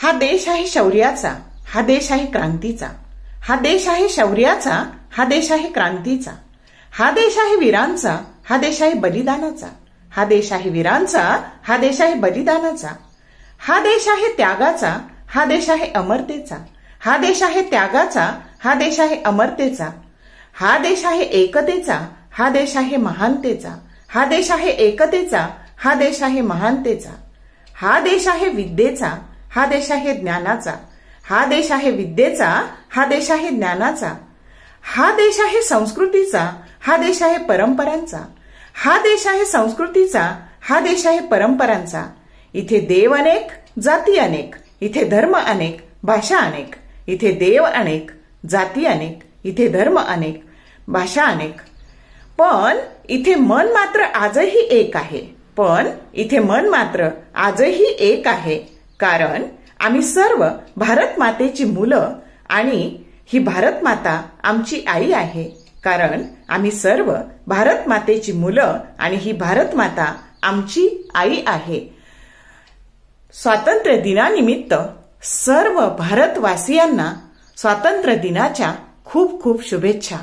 हा देश आहे शौर्याचा, हा देश आहे क्रांतीचा. हा देश आहे शौर्याचा, हा देश आहे क्रांतीचा. हा देश आहे वीरांचा, हा देश आहे बलिदानाचा. हा देश आहे वीरांचा, हा देश आहे बलिदानाचा. हा देश आहे त्यागाचा, हा देश आहे अमरतेचा. हा देश आहे त्यागाचा, हा देश आहे अमरतेचा. हा देश आहे एकतेचा, हा देश आहे महानतेचा. हा देश आहे एकतेचा, हा देश आहे महानतेचा. हा देश आहे विद्येचा, हा देश आहे ज्ञानाचा. हा देश आहे विद्येचा, हा देश आहे ज्ञानाचा. हा देश आहे संस्कृतीचा, हा देश आहे परंपरांचा. हा देश आहे संस्कृतीचा, हा देश आहे परंपरांचा. इथे देव अनेक, जाती अनेक. इथे धर्म अनेक, भाषा अनेक. इथे देव अनेक, जाती अनेक. इथे धर्म अनेक, भाषा अनेक. पण इथे मन मात्र आजही एक आहे. पण इथे मन मात्र आजही एक आहे. कारण आम्ही सर्व भारत मातेची मुलं आणि ही भारत माता आमची आई आहे. कारण आम्ही सर्व भारत मातेची मुलं आणि ही भारत माता आमची आई आहे. स्वातंत्र्य दिनानिमित्त सर्व भारतवासियांना स्वातंत्र्य दिनाच्या खूप खूप शुभेच्छा.